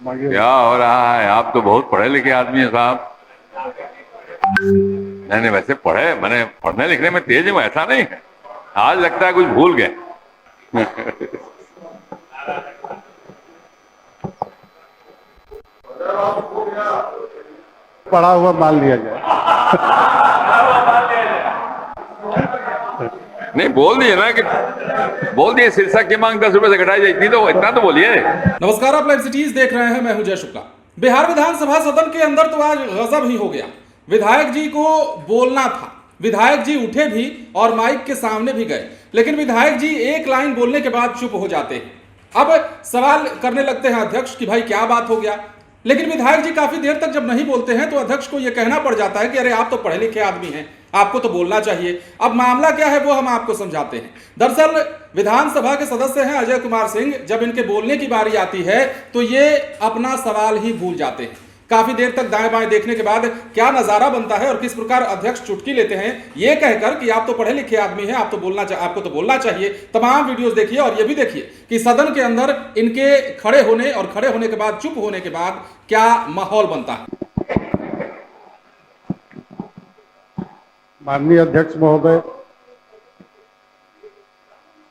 क्या हो रहा है? आप तो बहुत पढ़े लिखे आदमी हैं साहब। नहीं नहीं, वैसे पढ़े, मैंने पढ़ने लिखने में तेज हूँ ऐसा नहीं है। आज लगता है कुछ भूल गए। पढ़ा हुआ मान लिया जाए। नहीं, बोल दिए ना कि बोल दिए शीर्षक की मांग 10 रुपए से घटाई जाए, इतनी तो इतना तो बोलिए। नमस्कार, आप लाइव सिटीज देख रहे हैं। मैं हूं जय शुक्ला। बिहार विधानसभा सदन के अंदर तो आज गजब ही हो गया। विधायक जी को बोलना था, विधायक जी उठे भी और माइक के सामने भी गए, लेकिन विधायक जी एक लाइन बोलने के बाद चुप हो जाते हैं। अब सवाल करने लगते हैं अध्यक्ष कि भाई क्या बात हो गया, लेकिन विधायक जी काफी देर तक जब नहीं बोलते हैं तो अध्यक्ष को यह कहना पड़ जाता है कि अरे आप तो पढ़े लिखे आदमी हैं, आपको तो बोलना चाहिए। अब मामला क्या है वो हम आपको समझाते हैं। दरअसल विधानसभा के सदस्य हैं अजय कुमार सिंह, जब इनके बोलने की बारी आती है तो ये अपना सवाल ही भूल जाते हैं। काफी देर तक दाएं बाएं देखने के बाद क्या नजारा बनता है और किस प्रकार अध्यक्ष चुटकी लेते हैं ये कहकर कि आप तो पढ़े लिखे आदमी हैं, आपको तो बोलना चाहिए। तमाम वीडियोस देखिए और ये भी देखिए कि सदन के अंदर इनके खड़े होने और खड़े होने के बाद चुप होने के बाद क्या माहौल बनता है। माननीय अध्यक्ष महोदय,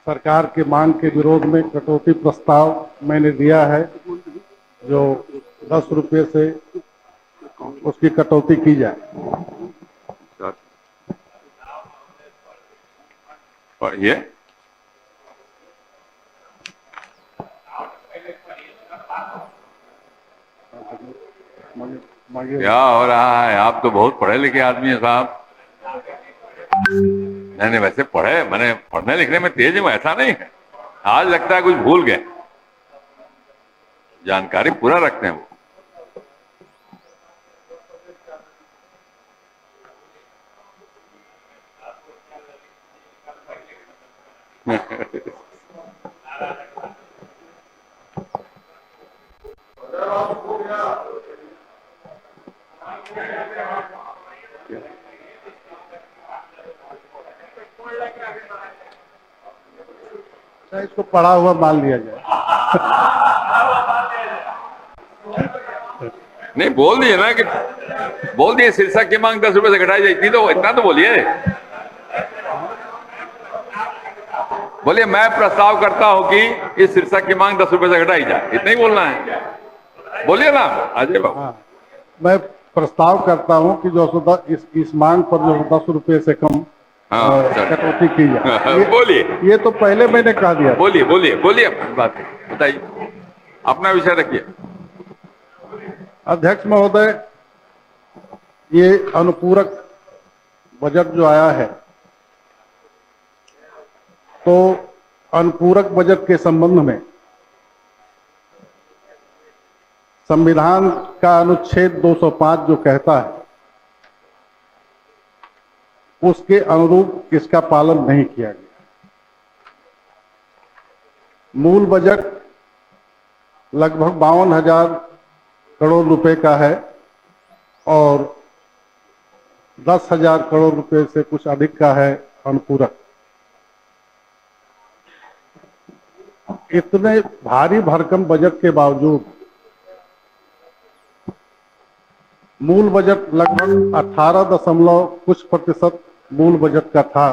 सरकार के मांग के विरोध में कटौती प्रस्ताव मैंने दिया है, जो 10 रुपये से उसकी कटौती की जाए। और ये क्या हो रहा है? आप तो बहुत पढ़े लिखे आदमी हैं साहब। नहीं नहीं, वैसे पढ़े, मैंने पढ़ने लिखने में तेज हूँ ऐसा नहीं है। आज लगता है कुछ भूल गए। जानकारी पूरा रखते हैं वो। इसको पढ़ा हुआ मान लिया जाए। नहीं, बोल दिए ना कि बोल दिए शीर्षक की मांग 10 रुपए से घटाई जाए, इतना तो बोलिए। बोलिए मैं प्रस्ताव करता हूं कि इस शीर्षक की मांग 10 रुपए से घटाई जाए, इतना ही बोलना है। बोलिए ना अजय बाबू। हाँ, मैं प्रस्ताव करता हूं कि जो इस मांग पर जो 10 रुपये से कम कटौती की जाए। बोलिए। ये तो पहले मैंने कह दिया। बोलिए बोलिए बोलिए, अपनी बात बताइए, अपना विषय रखिए। अध्यक्ष महोदय, ये अनुपूरक बजट जो आया है, तो अनुपूरक बजट के संबंध में संविधान का अनुच्छेद 205 जो कहता है उसके अनुरूप इसका पालन नहीं किया गया। मूल बजट लगभग 52,000 करोड़ रुपए का है और 10,000 करोड़ रुपए से कुछ अधिक का है अनुपूरक। इतने भारी भरकम बजट के बावजूद मूल बजट लगभग 18 दशमलव कुछ प्रतिशत मूल बजट का था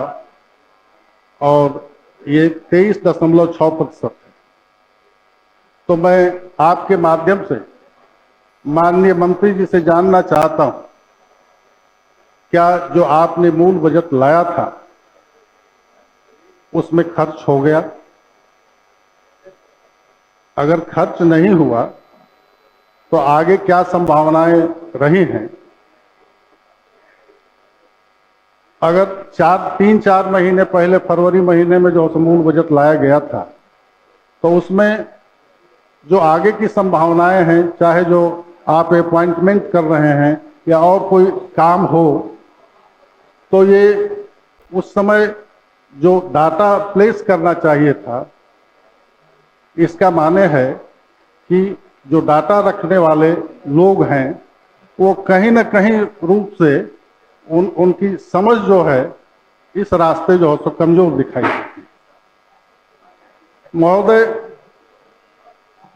और ये 23.6% है। तो मैं आपके माध्यम से माननीय मंत्री जी से जानना चाहता हूं, क्या जो आपने मूल बजट लाया था उसमें खर्च हो गया? अगर खर्च नहीं हुआ तो आगे क्या संभावनाएं रही हैं? अगर 3-4 महीने पहले फरवरी महीने में जो मूल बजट लाया गया था तो उसमें जो आगे की संभावनाएं हैं, चाहे जो आप अपॉइंटमेंट कर रहे हैं या और कोई काम हो, तो ये उस समय जो डाटा प्लेस करना चाहिए था, इसका माने है कि जो डाटा रखने वाले लोग हैं वो कहीं न कहीं रूप से उनकी समझ जो है इस रास्ते जो है तो कमजोर दिखाई देती है। महोदय,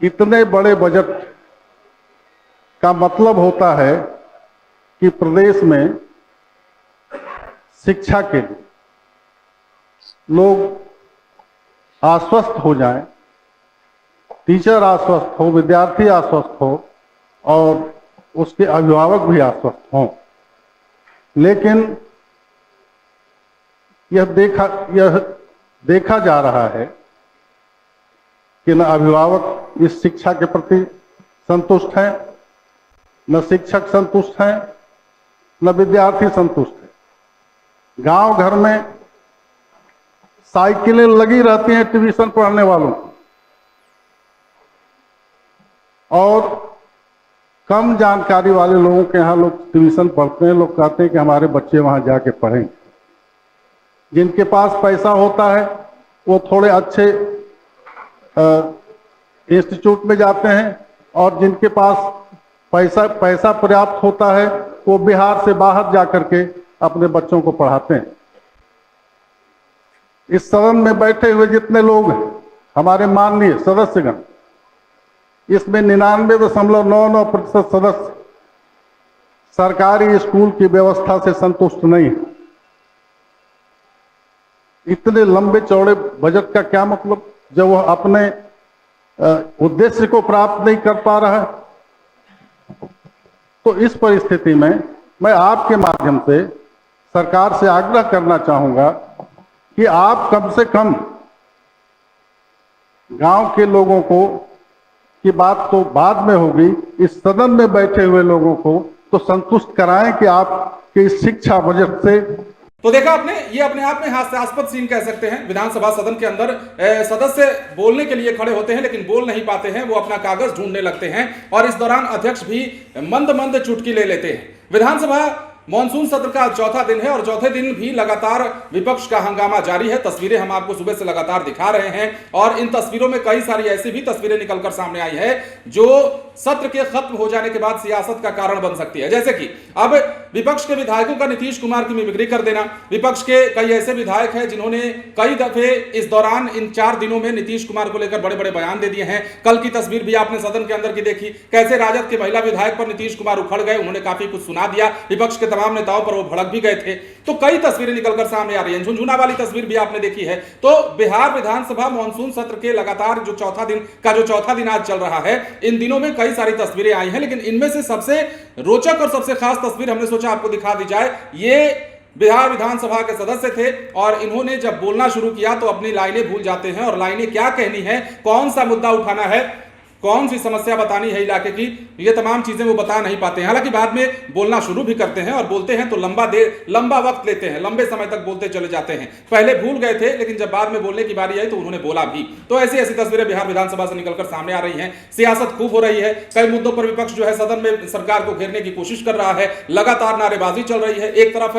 इतने बड़े बजट का मतलब होता है कि प्रदेश में शिक्षा के लिए लोग आश्वस्त हो जाएं, टीचर आश्वस्त हो, विद्यार्थी आश्वस्त हो और उसके अभिभावक भी आश्वस्त हों। लेकिन यह देखा जा रहा है कि न अभिभावक इस शिक्षा के प्रति संतुष्ट हैं, न शिक्षक संतुष्ट हैं, न विद्यार्थी संतुष्ट हैं। गांव घर में साइकिलें लगी रहती हैं ट्यूशन पढ़ने वालों की, और कम जानकारी वाले लोगों के यहाँ लोग ट्यूशन पढ़ते हैं। लोग कहते हैं कि हमारे बच्चे वहां जाके पढ़ें। जिनके पास पैसा होता है वो थोड़े अच्छे इंस्टीट्यूट में जाते हैं, और जिनके पास पैसा पर्याप्त होता है वो बिहार से बाहर जाकर के अपने बच्चों को पढ़ाते हैं। इस सदन में बैठे हुए जितने लोग हैं, हमारे माननीय सदस्यगण, इसमें 99.99% सदस्य सरकारी स्कूल की व्यवस्था से संतुष्ट नहीं है। इतने लंबे चौड़े बजट का क्या मतलब जब वह अपने उद्देश्य को प्राप्त नहीं कर पा रहा है। तो इस परिस्थिति में मैं आपके माध्यम से सरकार से आग्रह करना चाहूंगा कि आप कम से कम गांव के लोगों को, की बात तो बाद में होगी, इस सदन में बैठे हुए लोगों को तो संतुष्ट कराएं कि आपके इस शिक्षा बजट से। तो देखा आपने, ये अपने आप में हास्यास्पद सीन कह सकते हैं। विधानसभा सदन के अंदर सदस्य बोलने के लिए खड़े होते हैं लेकिन बोल नहीं पाते हैं, वो अपना कागज ढूंढने लगते हैं और इस दौरान अध्यक्ष भी मंद मंद चुटकी ले लेते हैं। विधानसभा मॉनसून सत्र का चौथा दिन है और चौथे दिन भी लगातार विपक्ष का हंगामा जारी है। तस्वीरें हम आपको सुबह से लगातार दिखा रहे हैं और इन तस्वीरों में कई सारी ऐसी भी तस्वीरें निकलकर सामने आई है जो सत्र के खत्म हो जाने के बाद सियासत का कारण बन सकती है। जैसे कि अब विपक्ष के विधायकों का नीतीश कुमार की मिमिक्री कर देना। विपक्ष के कई ऐसे विधायक हैं जिन्होंने कई दफे इस दौरान इन 4 दिनों में नीतीश कुमार को लेकर बड़े बड़े बयान दे दिए हैं। कल की तस्वीर भी आपने सदन के अंदर की देखी, कैसे राजद के महिला विधायक पर नीतीश कुमार उखड़ गए, उन्होंने काफी कुछ सुना दिया। विपक्ष के तमाम नेताओं पर वो भड़क भी गए थे। तो कई तस्वीरें निकलकर सामने आ रही हैं। झुनझुना वाली तस्वीर भी आपने देखी है। तो बिहार विधानसभा मॉनसून सत्र के लगातार जो चौथा दिन आज चल रहा है, इन दिनों में कई सारी तस्वीरें आई हैं, लेकिन इनमें से सबसे रोचक और सबसे खास तस्वीर हमने सोचा आपको दिखा दी जाए। ये बिहार विधानसभा के सदस्य थे और इन्होंने जब बोलना शुरू किया तो अपनी लाइनें भूल जाते हैं और लाइनें क्या कहनी है, कौन सा मुद्दा उठाना है, कौन सी समस्या बतानी है इलाके की, ये तमाम चीजें वो बता नहीं पाते हैं। हालांकि बाद में बोलना शुरू भी करते हैं और बोलते हैं तो लंबा वक्त लेते हैं, लंबे समय तक बोलते चले जाते हैं। पहले भूल गए थे लेकिन जब बाद में बोलने की बारी आई तो उन्होंने बोला भी। तो ऐसी ऐसी तस्वीरें बिहार विधानसभा से निकलकर सामने आ रही हैं। सियासत खूब हो रही है। कई मुद्दों पर विपक्ष जो है सदन में सरकार को घेरने की कोशिश कर रहा है। लगातार नारेबाजी चल रही है। एक तरफ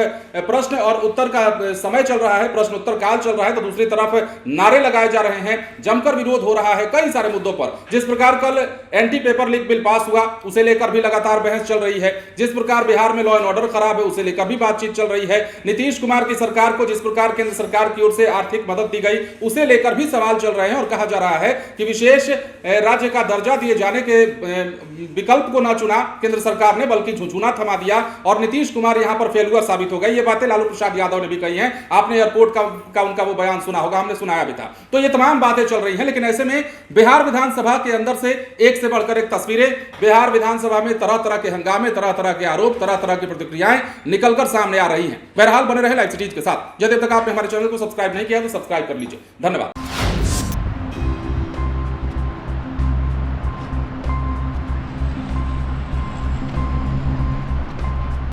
प्रश्न और उत्तर का समय चल रहा है, प्रश्न उत्तर काल चल रहा है, तो दूसरी तरफ नारे लगाए जा रहे हैं, जमकर विरोध हो रहा है कई सारे मुद्दों पर। जिस प्रकार कल anti paper leak bill pass हुआ, उसे लेकर भी लगातार बहस चल रही है। जिस प्रकार बिहार में लॉ एंड ऑर्डर खराब है, उसे लेकर भी बातचीत चल रही है। नीतीश कुमार की सरकार को जिस प्रकार केंद्र सरकार की ओर से आर्थिक मदद दी गई, उसे लेकर भी सवाल चल रहे हैं और कहा जा रहा है कि विशेष राज्य का दर्जा दिए जाने के विकल्प को न चुना केंद्र सरकार ने, बल्कि झुझुना थमा दिया और नीतीश कुमार यहां पर फेलुअर साबित हो गए। ये बातें लालू प्रसाद यादव ने भी कही हैं। आपने एयरपोर्ट का उनका वो बयान सुना होगा, हमने सुनाया भी था। तो ये तमाम बातें चल रही हैं, लेकिन ऐसे में बिहार विधानसभा के अंदर से एक से बढ़कर एक तस्वीरें, बिहार विधानसभा में तरह तरह के हंगामे, तरह तरह के आरोप, तरह तरह की प्रतिक्रियाएं निकलकर सामने आ रही हैं। बहरहाल बने रहे लाइव सिटीज के साथ। यदि तक आपने हमारे चैनल को सब्सक्राइब नहीं किया तो सब्सक्राइब कर लीजिए। धन्यवाद।